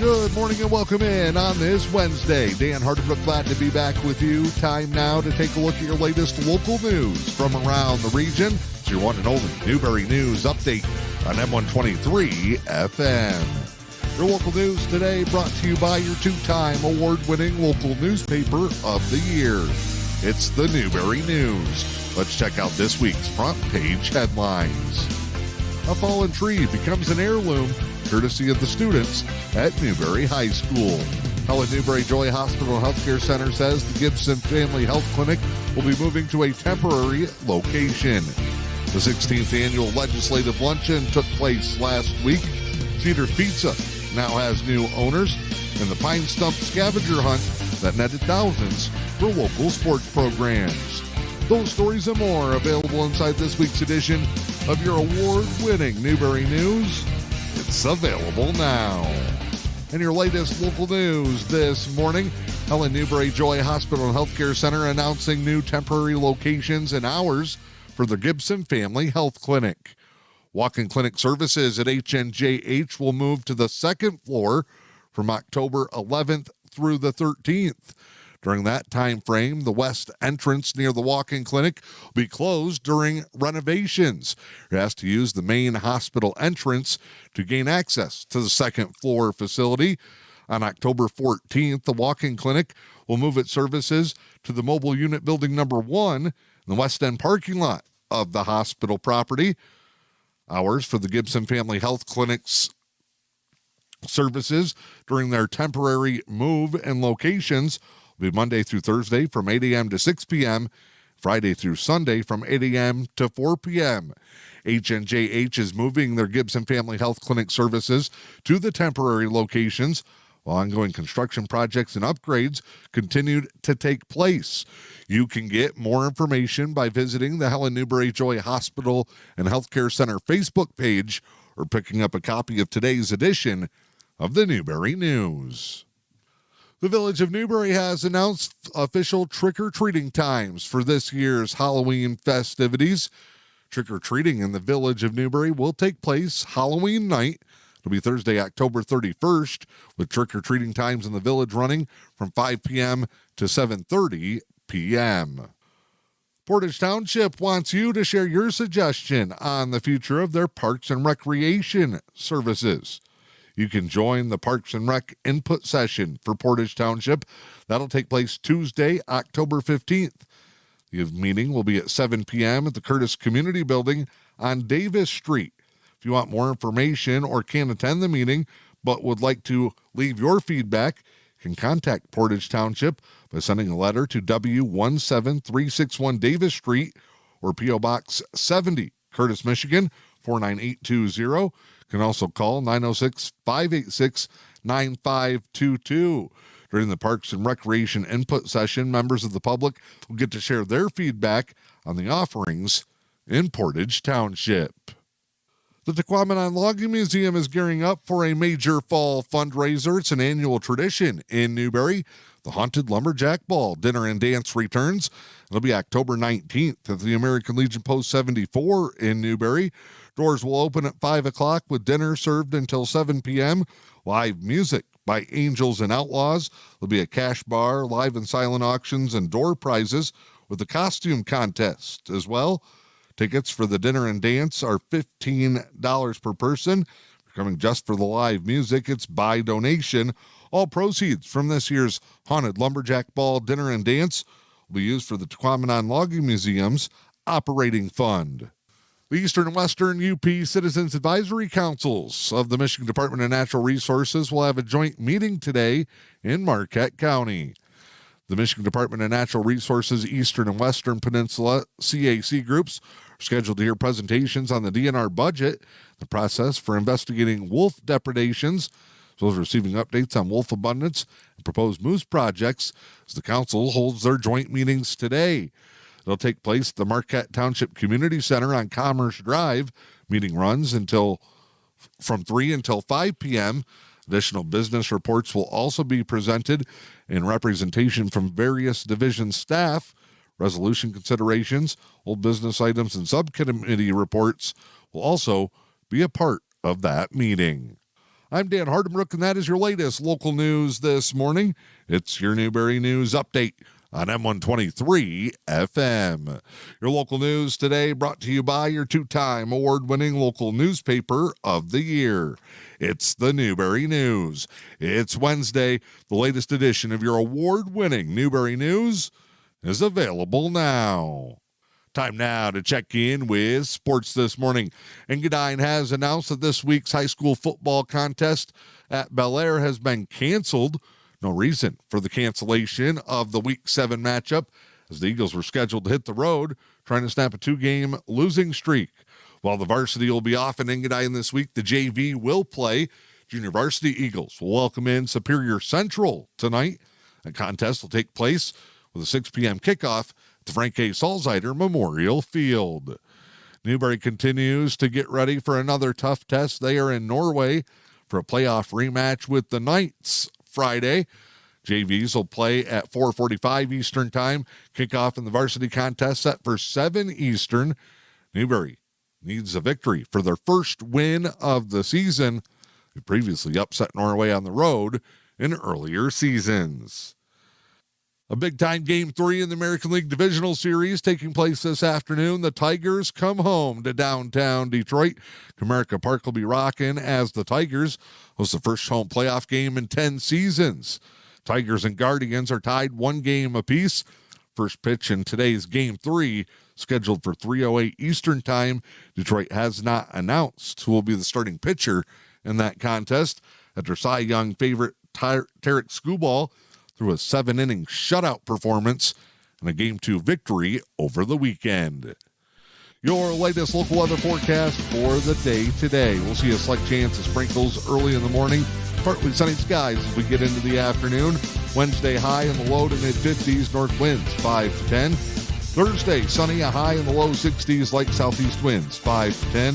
Good morning and welcome in on this Wednesday. Dan Hardenbrook glad to be back with you. Time now to take a look at your latest local news from around the region. It's your one and only Newberry News Update on M123 FM. Your local news today brought to you by your two-time award-winning local newspaper of the year. It's the Newberry News. Let's check out this week's front page headlines. A fallen tree becomes an heirloom, courtesy of the students at Newberry High School. Helen Newberry Joy Hospital and Healthcare Center says the Gibson Family Health Clinic will be moving to a temporary location. The 16th annual legislative luncheon took place last week. Cedar Pizza now has new owners, and the Pine Stump scavenger hunt that netted thousands for local sports programs. Those stories and more available inside this week's edition of your award-winning Newberry News. It's available now. And your latest local news this morning, Helen Newberry Joy Hospital and Healthcare Center announcing new temporary locations and hours for the Gibson Family Health Clinic. Walk-in clinic services at HNJH will move to the second floor from October 11th through the 13th. During that time frame, the west entrance near the walk-in clinic will be closed during renovations. You have to use the main hospital entrance to gain access to the second floor facility. On October 14th, the walk-in clinic will move its services to the mobile unit building number 1 in the west end parking lot of the hospital property. Hours for the Gibson Family Health Clinic's services during their temporary move and locations will be Monday through Thursday from 8 a.m. to 6 p.m., Friday through Sunday from 8 a.m. to 4 p.m. HNJH is moving their Gibson Family Health Clinic services to the temporary locations while ongoing construction projects and upgrades continued to take place. You can get more information by visiting the Helen Newberry Joy Hospital and Healthcare Center Facebook page or picking up a copy of today's edition of the Newberry News. The Village of Newberry has announced official trick-or-treating times for this year's Halloween festivities. Trick-or-treating in the Village of Newberry will take place Halloween night. It'll be Thursday, October 31st, with trick-or-treating times in the village running from 5 p.m. to 7:30 p.m. Portage Township wants you to share your suggestion on the future of their parks and recreation services. You can join the Parks and Rec input session for Portage Township. That'll take place Tuesday, October 15th. The meeting will be at 7 p.m. at the Curtis Community Building on Davis Street. If you want more information or can't attend the meeting but would like to leave your feedback, you can contact Portage Township by sending a letter to W17361 Davis Street or P.O. Box 70, Curtis, Michigan, 49820. You can also call 906-586-9522. During the Parks and Recreation input session, members of the public will get to share their feedback on the offerings in Portage Township. The Tahquamenon Logging Museum is gearing up for a major fall fundraiser. It's an annual tradition in Newberry. The Haunted Lumberjack Ball Dinner and Dance returns. It'll be October 19th at the American Legion Post 74 in Newberry. Doors will open at 5 o'clock with dinner served until 7 p.m. Live music by Angels and Outlaws. There'll be a cash bar, live and silent auctions, and door prizes with a costume contest as well. Tickets for the dinner and dance are $15 per person. If you're coming just for the live music, it's by donation. All proceeds from this year's Haunted Lumberjack Ball Dinner and Dance will be used for the Tahquamenon Logging Museum's operating fund. The Eastern and Western UP Citizens Advisory Councils of the Michigan Department of Natural Resources will have a joint meeting today in Marquette County. The Michigan Department of Natural Resources Eastern and Western Peninsula CAC groups are scheduled to hear presentations on the DNR budget, the process for investigating wolf depredations, as well as receiving updates on wolf abundance and proposed moose projects as the council holds their joint meetings today. It'll take place at the Marquette Township Community Center on Commerce Drive. Meeting runs from 3 until 5 p.m. Additional business reports will also be presented in representation from various division staff. Resolution considerations, old business items, and subcommittee reports will also be a part of that meeting. I'm Dan Hardinbrook, and that is your latest local news this morning. It's your Newberry News Update on M123 FM. Your local news today brought to you by your two-time award-winning local newspaper of the year. It's the Newberry News. It's Wednesday. The latest edition of your award-winning Newberry News is available now. Time now to check in with sports this morning. Engadine has announced that this week's high school football contest at Bel Air has been canceled. No reason for the cancellation of the Week 7 matchup, as the Eagles were scheduled to hit the road, trying to snap a two-game losing streak. While the varsity will be off in Engadine this week, the JV will play. Junior varsity Eagles will welcome in Superior Central tonight. The contest will take place with a 6 p.m. kickoff at the Frank A. Salzheider Memorial Field. Newberry continues to get ready for another tough test. They are in Norway for a playoff rematch with the Knights Friday. JVs will play at 4:45 Eastern Time. Kickoff in the varsity contest set for 7 Eastern. Newberry needs a victory for their first win of the season. They previously upset Norway on the road in earlier seasons. A big-time Game 3 in the American League Divisional Series taking place this afternoon. The Tigers come home to downtown Detroit. Comerica Park will be rocking as the Tigers host the first home playoff game in 10 seasons. Tigers and Guardians are tied 1 game apiece. First pitch in today's Game 3, scheduled for 3:08 Eastern Time. Detroit has not announced who will be the starting pitcher in that contest after Cy Young favorite Tarek Skubal through a 7-inning shutout performance and a Game 2 victory over the weekend. Your latest local weather forecast for the day today. We'll see a slight chance of sprinkles early in the morning. Partly sunny skies as we get into the afternoon. Wednesday, high in the low to mid-50s, north winds 5 to 10. Thursday, sunny, a high in the low 60s, light southeast winds 5 to 10.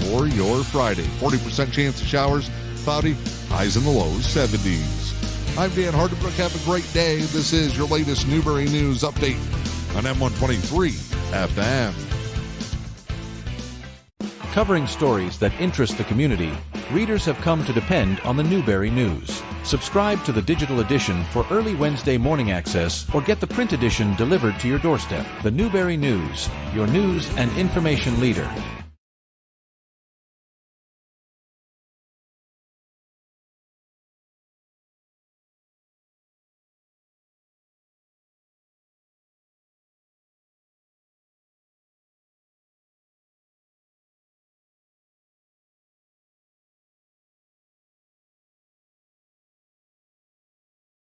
For your Friday, 40% chance of showers, cloudy, highs in the low 70s. I'm Dan Hardinbrook. Have a great day. This is your latest Newberry News Update on M123 FM. Covering stories that interest the community, readers have come to depend on the Newberry News. Subscribe to the digital edition for early Wednesday morning access or get the print edition delivered to your doorstep. The Newberry News, your news and information leader.